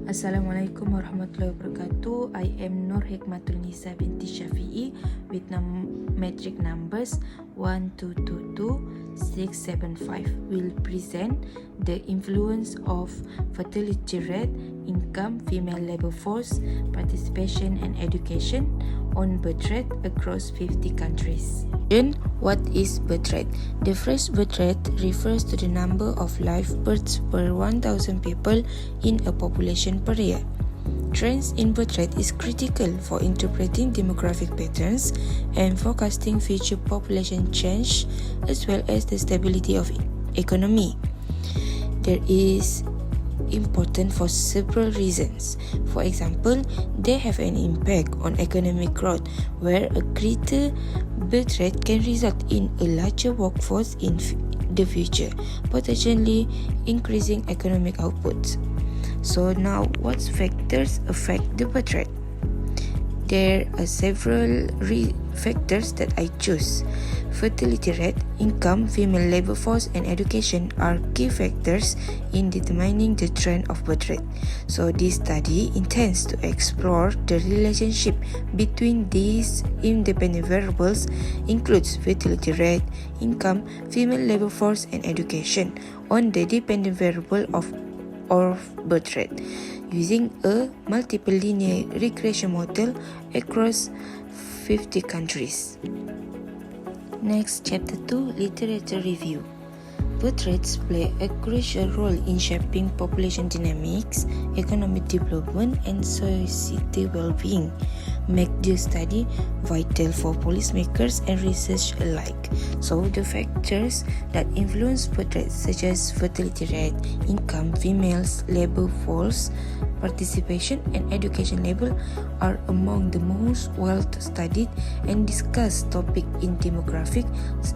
Assalamualaikum warahmatullahi wabarakatuh. I am Nur Hikmatul Nisa binti Syafi'i with metric numbers 1222675 will present the influence of fertility rate, income, female labor force, participation and education on birth rate across 50 countries. What is birth rate? The phrase birth rate refers to the number of live births per 1,000 people in a population per year. Trends in birth rate is critical for interpreting demographic patterns and forecasting future population change as well as the stability of economy. There is important for several reasons. For example, they have an impact on economic growth, where a greater birth rate can result in a larger workforce in the future, potentially increasing economic output. So now, what factors affect the birth rate? There are several factors that I choose. Fertility rate, income, female labor force, and education are key factors in determining the trend of birth rate. So this study intends to explore the relationship between these independent variables, includes fertility rate, income, female labor force, and education on the dependent variable of birth rate, using a multiple linear regression model across 50 countries. Next, Chapter 2, Literature Review. Birth rates play a crucial role in shaping population dynamics, economic development, and society well-being, make the study vital for policymakers and research alike. So, the factors that influence birth rates, such as fertility rate, income, females, labor force, participation, and education level, are among the most well-studied and discussed topics in demographic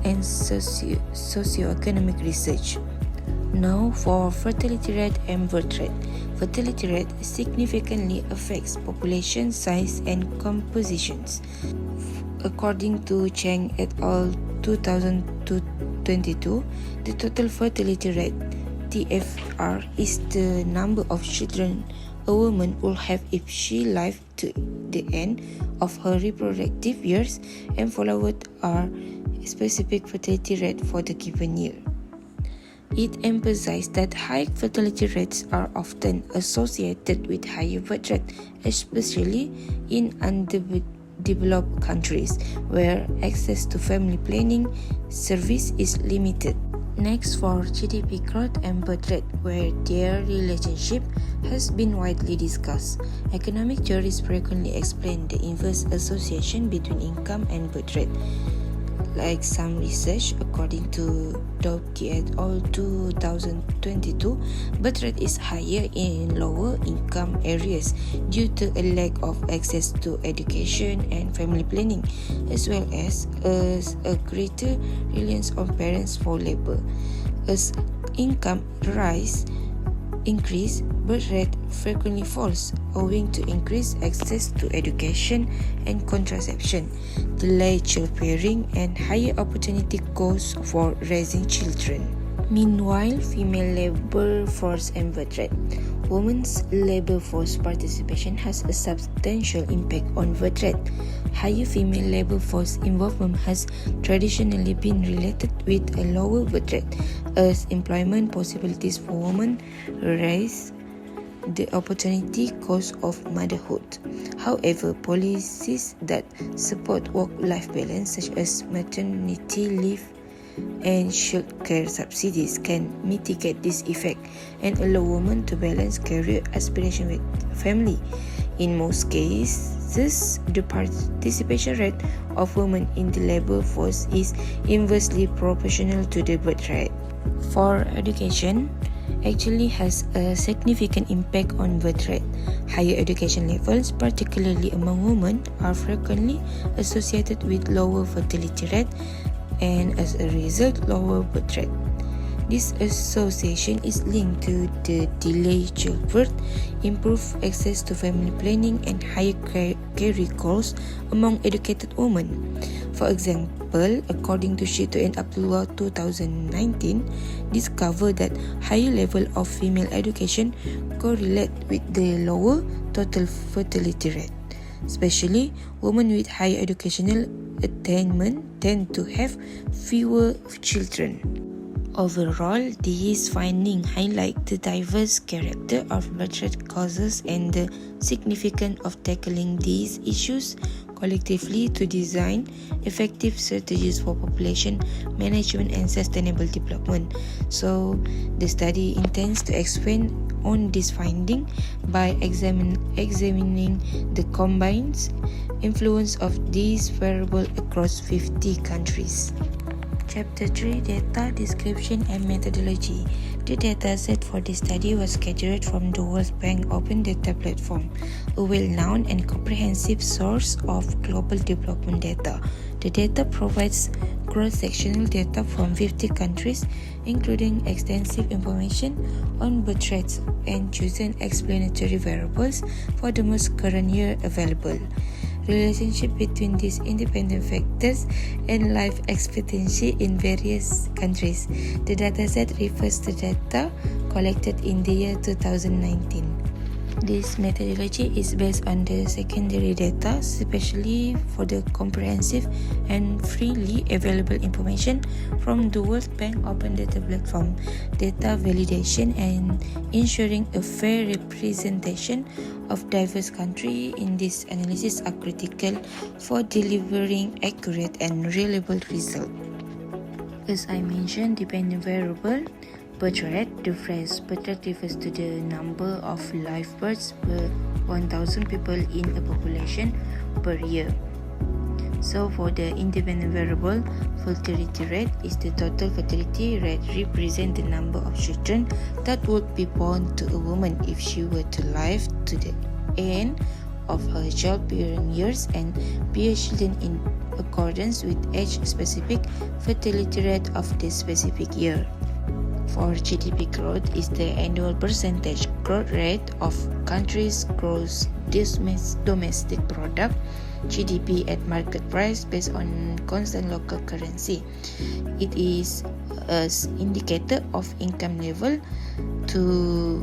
and socio-economic research. Now for fertility rate and birth rate. Fertility rate significantly affects population size and compositions. According to Cheng et al. 2022, the total fertility rate, TFR, is the number of children a woman will have if she lived to the end of her reproductive years, and followed are specific fertility rate for the given year. It emphasized that high fertility rates are often associated with higher birth rate, especially in underdeveloped countries where access to family planning service is limited. Next, for GDP growth and birth rate, where their relationship has been widely discussed. Economic theorists frequently explain the inverse association between income and birth rate. Like some research, according to Dobke et al. 2022, birth rate is higher in lower income areas due to a lack of access to education and family planning, as well as a greater reliance on parents for labor. As income increase, birth rate frequently falls owing to increased access to education and contraception, delayed childbearing, and higher opportunity costs for raising children. Meanwhile, female labor force and birth rate. Women's labor force participation has a substantial impact on birth rate. Higher female labor force involvement has traditionally been related with a lower birth rate, as employment possibilities for women raise the opportunity cost of motherhood. However, policies that support work-life balance, such as maternity leave and child care subsidies, can mitigate this effect and allow women to balance career aspiration with family. In most cases, the participation rate of women in the labor force is inversely proportional to the birth rate. For education, actually has a significant impact on birth rate. Higher education levels, particularly among women, are frequently associated with lower fertility rate and, as a result, lower birth rate. This association is linked to the delayed childbirth, improved access to family planning, and higher career goals among educated women. For example, according to Shito and Abdullah 2019, discovered that higher level of female education correlate with the lower total fertility rate. Especially, women with higher educational attainment tend to have fewer children. Overall, these findings highlight the diverse character of birth causes and the significance of tackling these issues collectively to design effective strategies for population management and sustainable development. So, the study intends to expand on this finding by examining the combined influence of these variables across 50 countries. Chapter 3, Data, Description and Methodology. The dataset for this study was gathered from the World Bank Open Data Platform, a well-known and comprehensive source of global development data. The data provides cross-sectional data from 50 countries, including extensive information on birth rates and chosen explanatory variables for the most current year available. Relationship between these independent factors and life expectancy in various countries. The dataset refers to data collected in the year 2019. This methodology is based on the secondary data, especially for the comprehensive and freely available information from the World Bank Open Data Platform. Data validation and ensuring a fair representation of diverse countries in this analysis are critical for delivering accurate and reliable results. As I mentioned, dependent variable birth rate. The phrase birth rate refers to the number of live births per 1,000 people in a population per year. So for the independent variable, fertility rate is the total fertility rate represent the number of children that would be born to a woman if she were to live to the end of her childbearing years and bear children in accordance with age-specific fertility rate of the specific year. For GDP growth is the annual percentage growth rate of countries' gross domestic product (GDP) at market price based on constant local currency. It is an indicator of income level to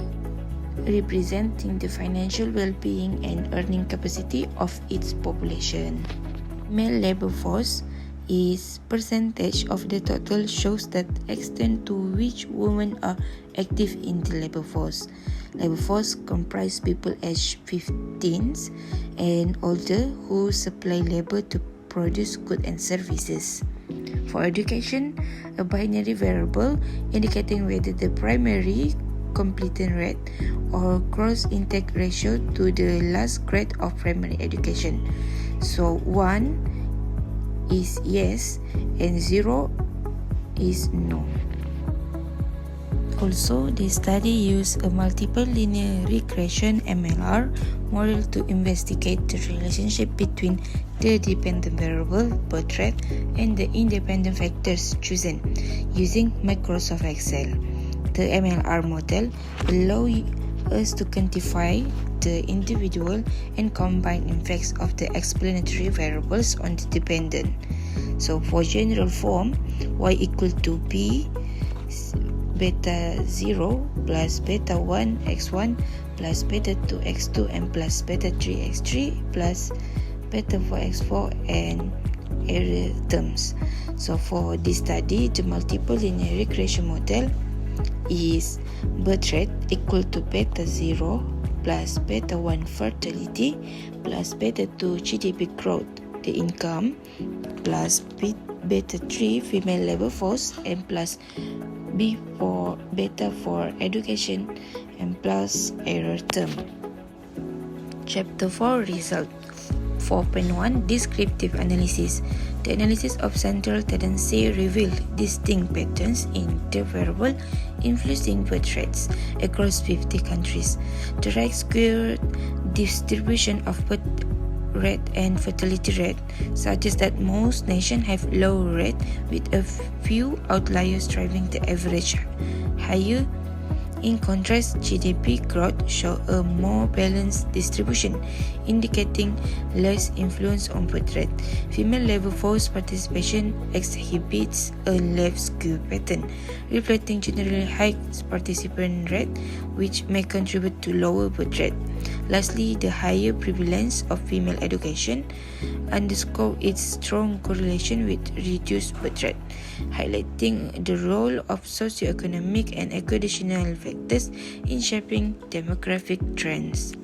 representing the financial well-being and earning capacity of its population. Male labor force is percentage of the total shows the extent to which women are active in the labor force. Labor force comprise people aged 15 and older who supply labor to produce goods and services. For education, a binary variable indicating whether the primary completion rate or gross intake ratio to the last grade of primary education. So 1 is yes and 0 is no. Also, the study used a multiple linear regression (MLR) model to investigate the relationship between the dependent variable birth rate and the independent factors chosen using Microsoft Excel. The MLR model allows us to quantify the individual and combined effects of the explanatory variables on the dependent. So for general form, y equal to b beta 0 plus beta 1 x1 plus beta 2 x2 and plus beta 3 x3 plus beta 4 x4 and error terms. So for this study, the multiple linear regression model is birth rate equal to beta 0 plus beta 1 fertility plus beta 2 GDP growth, the income, plus beta 3 female labor force and plus beta 4 education and plus error term. Chapter 4 Result 4.1 Descriptive Analysis. The analysis of central tendency revealed distinct patterns in the variable influencing birth rates across 50 countries. The right-squared distribution of birth rate and fertility rate suggests that most nations have low rate, with a few outliers driving the average higher. In contrast, GDP growth shows a more balanced distribution, indicating less influence on birth rate. Female labor force participation exhibits a left skew pattern, reflecting generally high participant rate, which may contribute to lower birth rate. Lastly, the higher prevalence of female education underscores its strong correlation with reduced birth rate, highlighting the role of socioeconomic and educational factors in shaping demographic trends.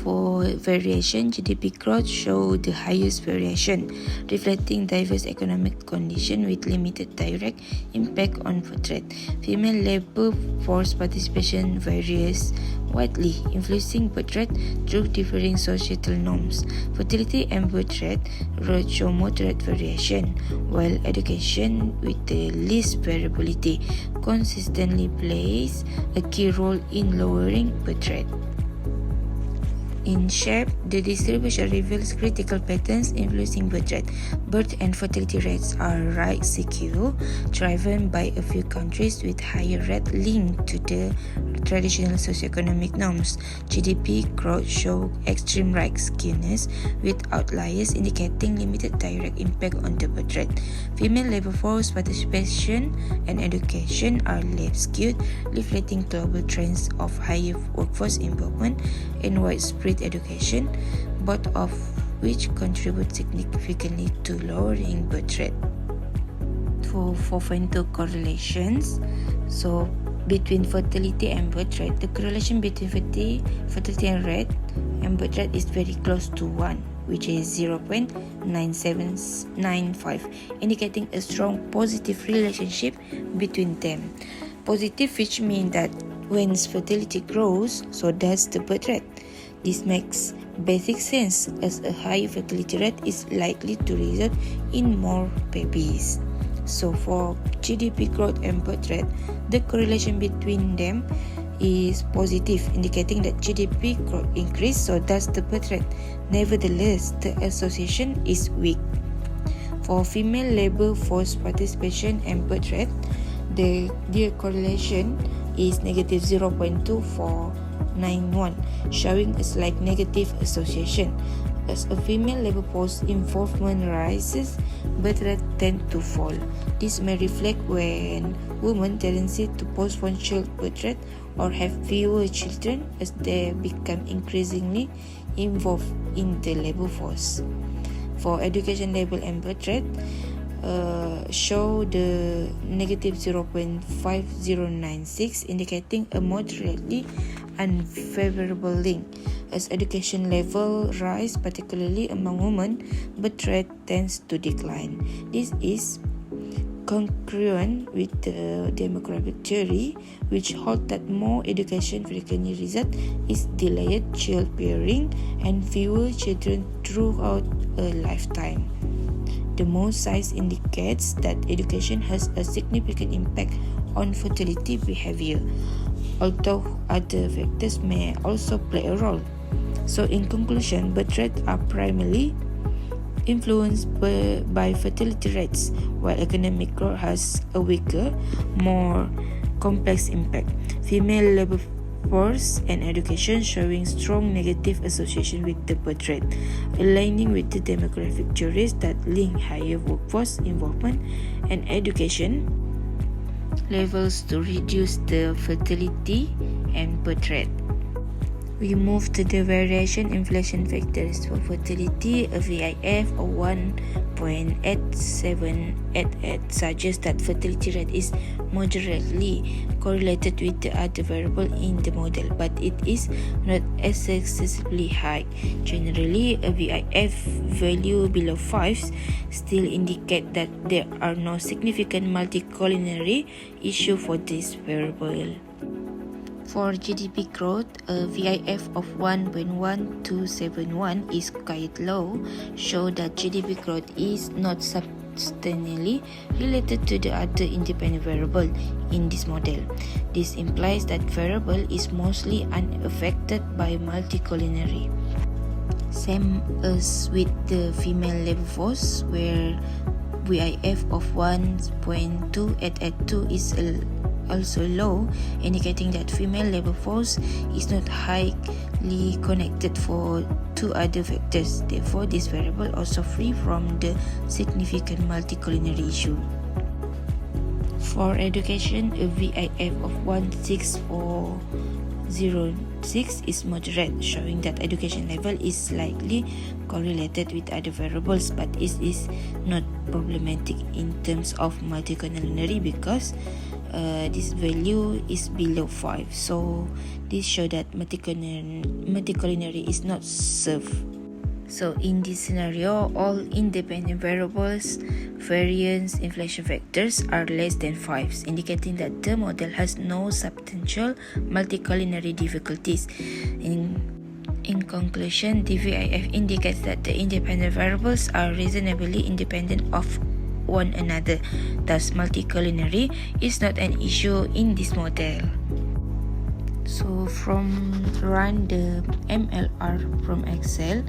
For variation, GDP growth shows the highest variation, reflecting diverse economic conditions with limited direct impact on birth rate. Female labor force participation varies widely, influencing birth rate through differing societal norms. Fertility and birth rate show moderate variation, while education, with the least variability, consistently plays a key role in lowering birth rate. In shape, the distribution reveals critical patterns influencing birth rate. Birth and fertility rates are right skew, driven by a few countries with higher rate linked to the traditional socioeconomic norms. GDP growth shows extreme right skewness, with outliers indicating limited direct impact on the birth rate. Female labor force participation and education are left skewed, reflecting global trends of higher workforce involvement and widespread education, both of which contribute significantly to lowering birth rate. For fundamental correlations, between fertility and birth rate, the correlation between fertility and rate and birth rate is very close to 1, which is 0.9795, indicating a strong positive relationship between them. Positive, which means that when fertility grows, so does the birth rate. This makes basic sense, as a high fertility rate is likely to result in more babies. So for GDP growth and birth rate, the correlation between them is positive, indicating that GDP growth increase, so does the birth rate. Nevertheless, the association is weak. For female labor force participation and birth rate, their correlation is negative 0.2491, showing a slight negative association. As a female labor force involvement rises, birth rate tend to fall. This may reflect when women tendency to postpone childbirth rate or have fewer children as they become increasingly involved in the labor force. For education level and birth rate, show the negative 0.5096, indicating a moderately unfavorable link. As education level rise, particularly among women, birth rate tends to decline. This is congruent with the demographic theory, which holds that more education frequently results in delayed childbearing and fewer children throughout a lifetime. The more size indicates that education has a significant impact on fertility behavior, although other factors may also play a role. So in conclusion, birth rates are primarily influenced by fertility rates, while economic growth has a weaker, more complex impact. Female labor force and education showing strong negative association with the birth rate, aligning with the demographic theories that link higher workforce involvement and education levels to reduce the fertility and birth rate. We move to the variation inflation factors. For fertility, a VIF of 1.8788 suggests that fertility rate is moderately correlated with the other variable in the model, but it is not excessively high. Generally, a VIF value below 5 still indicate that there are no significant multicollineary issue for this variable. For GDP growth, a VIF of 1.1271 is quite low, show that GDP growth is not substantially related to the other independent variable in this model. This implies that variable is mostly unaffected by multicollinearity. Same as with the female labor force, where VIF of 1.2 at 2 is also low, indicating that female labor force is not highly connected for two other factors. Therefore, this variable also free from the significant multicollinearity issue. For education, a VIF of 16406 is moderate, showing that education level is slightly correlated with other variables, but it is not problematic in terms of multicollinearity because this value is below 5. So this shows that multicollinearity is not served. So in this scenario, all independent variables, variance, inflation factors are less than 5, indicating that the model has no substantial multicollinearity difficulties. In conclusion, the VIF indicates that the independent variables are reasonably independent of one another. Thus, multicollinearity is not an issue in this model. So from run the MLR from Excel,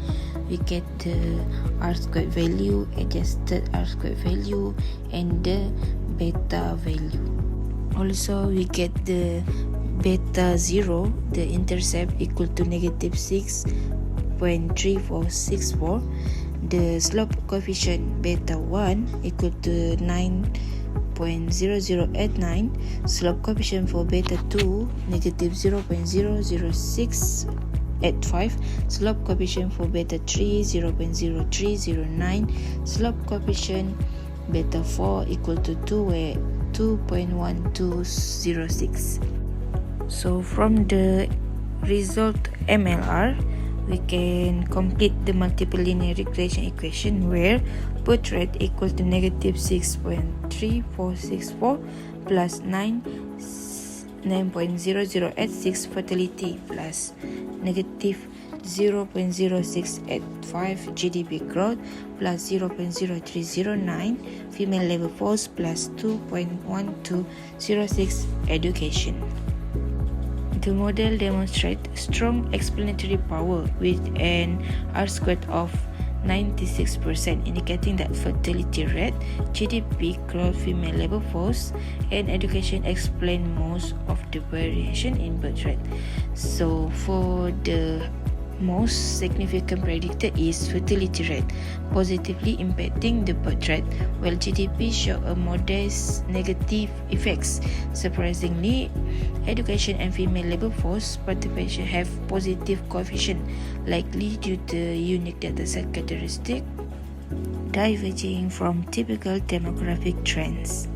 we get the R-squared value, adjusted R-squared value, and the beta value. Also, we get the beta 0, the intercept equal to negative 6.3464, the slope coefficient beta 1 equal to 9.0089, slope coefficient for beta 2 negative 0.00685, slope coefficient for beta 3 0.0309, slope coefficient beta 4 equal to 2.1206. So from the result MLR, we can complete the multiple linear regression equation where birth rate equals to negative 6.3464 plus 9.0086, fertility plus negative 0.0685, GDP growth plus 0.0309, female labor force plus 2.1206, education. The model demonstrates strong explanatory power with an R-squared of 96%, indicating that fertility rate, GDP growth, female labor force, and education explain most of the variation in birth rate. So for the most significant predictor is fertility rate, positively impacting the birth rate, while GDP show a modest negative effects. Surprisingly, education and female labor force participation have positive coefficient, likely due to unique data set characteristic diverging from typical demographic trends.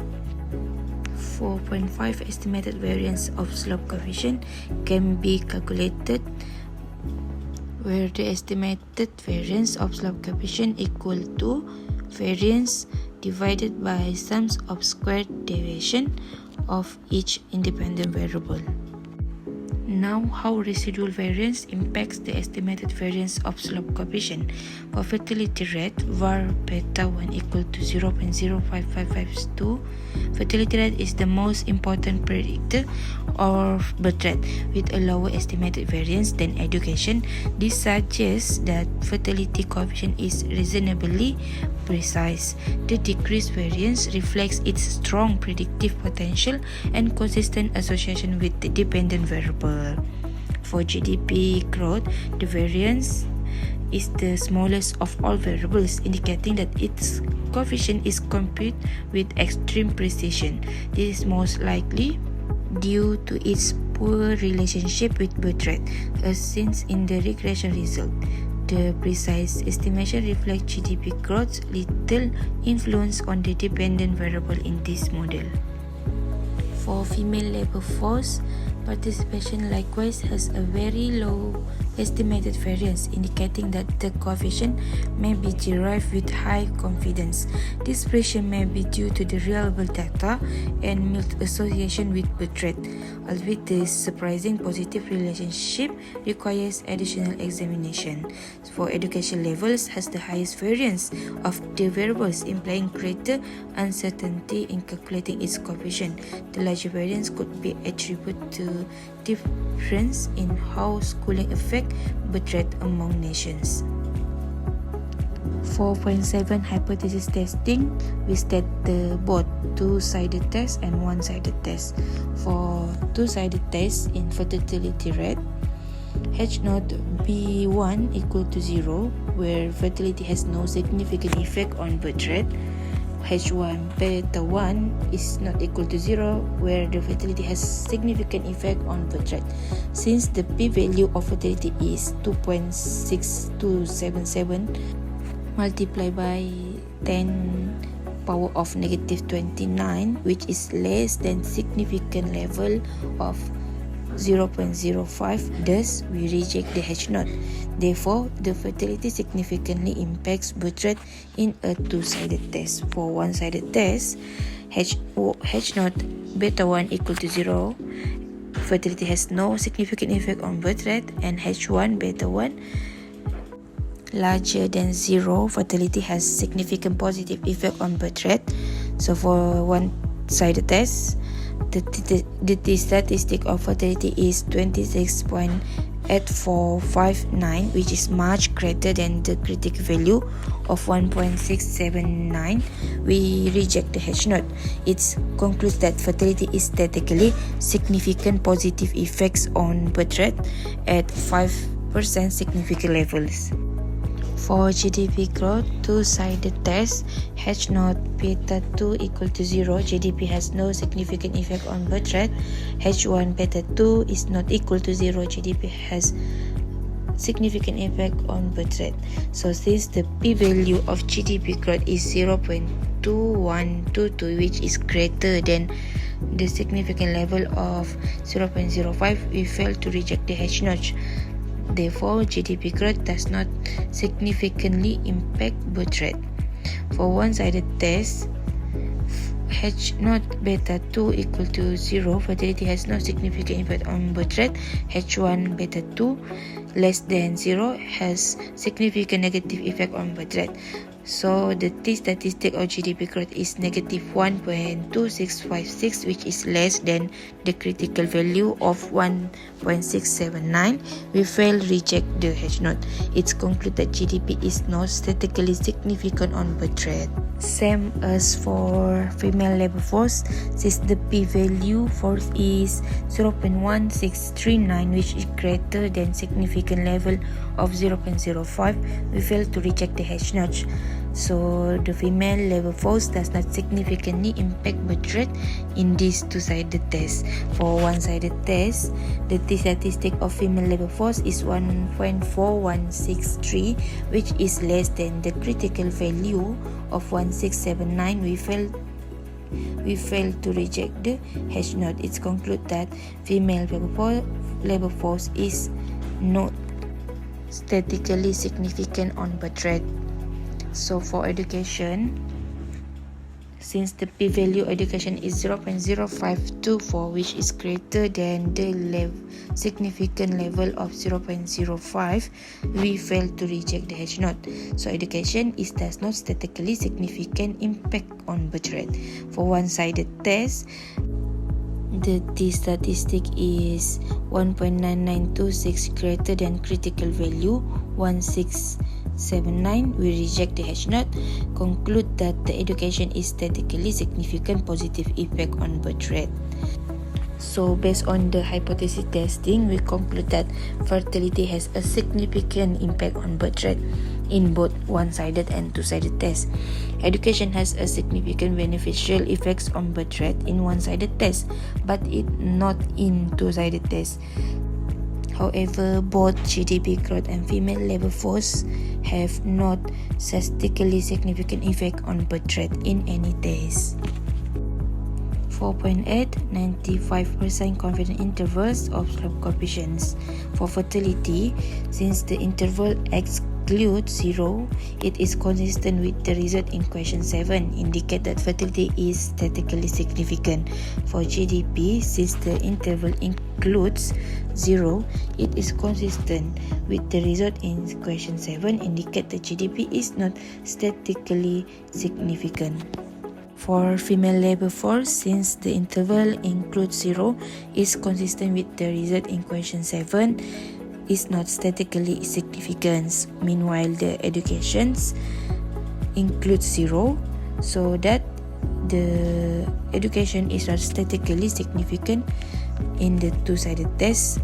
4.5 estimated variance of slope coefficient can be calculated, where the estimated variance of slope coefficient equal to variance divided by sums of squared deviation of each independent variable. Now, how residual variance impacts the estimated variance of slope coefficient. For fertility rate, var beta 1 equal to 0.05552, fertility rate is the most important predictor of birth rate with a lower estimated variance than education. This suggests that fertility coefficient is reasonably precise. The decreased variance reflects its strong predictive potential and consistent association with the dependent variable. For GDP growth, the variance is the smallest of all variables, indicating that its coefficient is computed with extreme precision. This is most likely due to its poor relationship with birth rate, as seen in the regression result. The precise estimation reflects GDP growth's little influence on the dependent variable in this model. For female labor force, participation likewise has a very low estimated variance, indicating that the coefficient may be derived with high confidence. This precision may be due to the reliable data and mild association with birth rate, albeit this surprising positive relationship requires additional examination. For education levels has the highest variance of the variables, implying greater uncertainty in calculating its coefficient. The larger variance could be attributed to difference in how schooling affect birth rate among nations. 4.7 hypothesis testing, we state the both two-sided test and one-sided test. For two-sided test in fertility rate, H0 B1 equal to 0, where fertility has no significant effect on birth rate. H1 beta 1 is not equal to 0, where the fertility has significant effect on birth rate. Since the p-value of fertility is 2.6277 multiplied by 10 power of negative 29, which is less than significant level of 0.05, thus we reject the H0. Therefore, the fertility significantly impacts birth rate in a two-sided test. For one-sided test, H0 beta 1 equal to 0, fertility has no significant effect on birth rate, and H1 beta 1 larger than 0, fertility has significant positive effect on birth rate. So for one-sided test, the statistic of fertility is 26.8459, which is much greater than the critical value of 1.679. We reject the H0. It concludes that fertility is statistically significant positive effects on birth rate at 5% significant levels. For GDP growth, two-sided test, H0 beta 2 equal to 0, GDP has no significant effect on birth rate. H1 beta 2 is not equal to 0, GDP has significant effect on birth rate. So since the p-value of GDP growth is 0.2122, which is greater than the significant level of 0.05, we fail to reject the H0. Therefore, GDP growth does not significantly impact birth rate. For one-sided test, H0 beta 2 equal to 0, fertility has no significant impact on birth rate. H1 beta 2 less than 0 has significant negative effect on birth rate. So the t-statistic of GDP growth is negative 1.2656, which is less than the critical value of 1.679. We fail reject the H0. It's concluded that GDP is not statistically significant on birth rate. Same as for female labor force, since the p-value force is 0.1639, which is greater than significant level of 0.05, we fail to reject the H0. So the female labor force does not significantly impact birth rate in this two-sided test. For one-sided test, the t-statistic of female labor force is 1.4163, which is less than the critical value of 1.679. We fail to reject the H0. It's concluded that female labor force is not statistically significant on birth rate. So for education, since the p-value education is 0.0524, which is greater than the significant level of 0.05, we fail to reject the H0. So education does not statistically significant impact on birth rate. For one-sided test, the t-statistic is 1.9926 greater than critical value 1.679. We reject the H0. Conclude that the education is statistically significant positive effect on birth rate. So based on the hypothesis testing, we conclude that fertility has a significant impact on birth rate in both one-sided and two-sided tests. Education has a significant beneficial effects on birth rate in one-sided test, but it not in two-sided test. However, both GDP growth and female labor force have not statistically significant effect on birth rate in any test. 4.8 95% confidence intervals of slope coefficients. For fertility, since the interval excludes 0, it is consistent with the result in question 7, indicate that fertility is statistically significant. For GDP, since the interval includes 0, it is consistent with the result in question 7, indicate that GDP is not statistically significant. For female labor force, since the interval includes 0, is consistent with the result in question 7, is not statistically significant. Meanwhile, the educations includes 0, so that the education is not statistically significant in the two-sided test,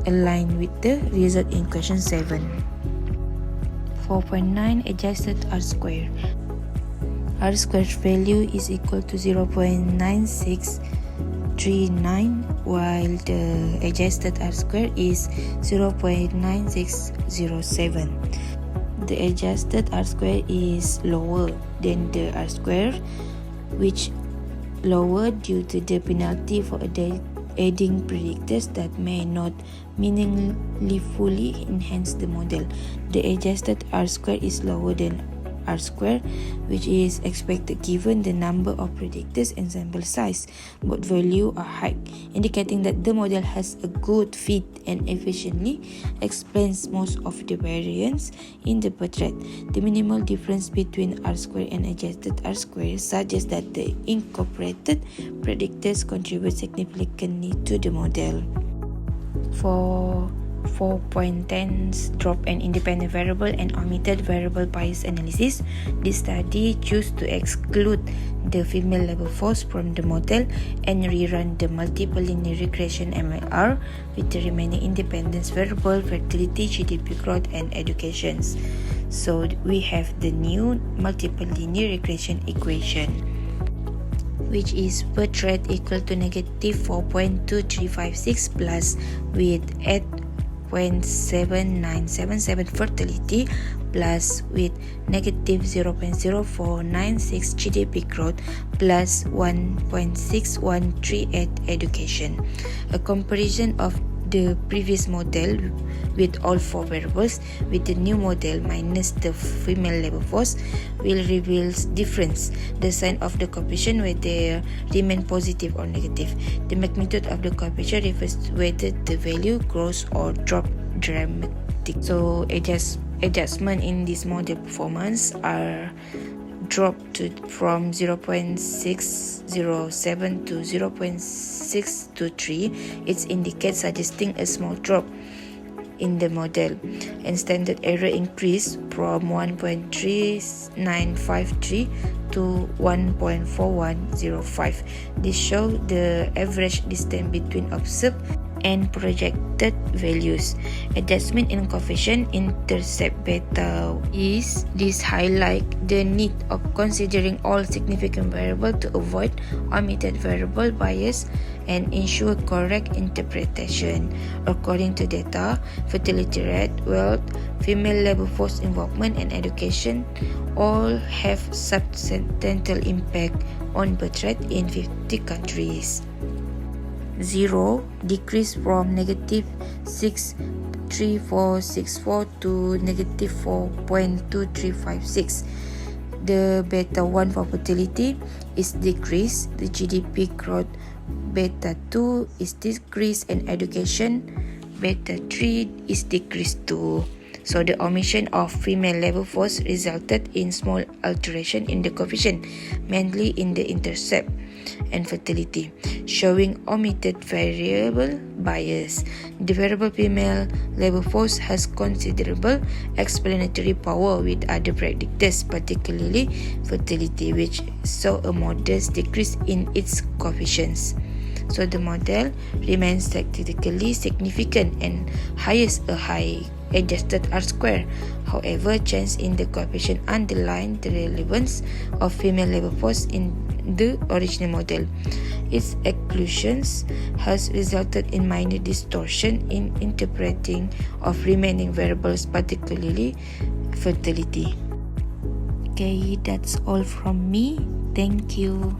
aligned with the result in question 7. 4.9 adjusted R-square. R-square value is equal to 0.9639, while the adjusted R-square is 0.9607. The adjusted R-square is lower than the R-square, which lower due to the penalty for adding predictors that may not meaningfully enhance the model. The adjusted R-square is lower than R-square, which is expected given the number of predictors and sample size. Both values are high, indicating that the model has a good fit and efficiently explains most of the variance in the portrait. The minimal difference between R-square and adjusted R-square suggests that the incorporated predictors contribute significantly to the model. For 4.10 drop an independent variable and omitted variable bias analysis, this study chose to exclude the female labor force from the model and rerun the multiple linear regression MLR with the remaining independence variable, fertility, GDP growth, and educations. So we have the new multiple linear regression equation, which is birth rate equal to negative 4.2356 plus with 8.7977 fertility plus with negative 0.0496 GDP growth plus 1.6138 education. A comparison of the previous model with all 4 variables with the new model minus the female labor force will reveal difference. The sign of the coefficient whether remain positive or negative. The magnitude of the coefficient refers to whether the value grows or drop dramatically. So adjustment in this model performance are dropped from 0.607 to 0.623. It indicates suggesting a small drop in the model, and standard error increased from 1.3953 to 1.4105. This shows the average distance between observed and projected values. Adjustment in coefficient intercept beta is this highlight the need of considering all significant variables to avoid omitted variable bias and ensure correct interpretation. According to data, fertility rate, wealth, female labor force involvement, and education all have substantial impact on birth rate in 50 countries. 0 decrease from negative 63464 to negative 4.2356. The beta 1 for fertility is decreased, the GDP growth beta 2 is decreased, and education beta 3 is decreased too. So the omission of female labor force resulted in small alteration in the coefficient, mainly in the intercept and fertility, showing omitted variable bias. The variable female labor force has considerable explanatory power with other predictors, particularly fertility, which saw a modest decrease in its coefficients. So the model remains statistically significant and highest a high adjusted R-square. However, change in the coefficient underline the relevance of female labor force in the original model. Its exclusions has resulted in minor distortion in interpreting of remaining variables, particularly fertility. Okay, that's all from me. Thank you.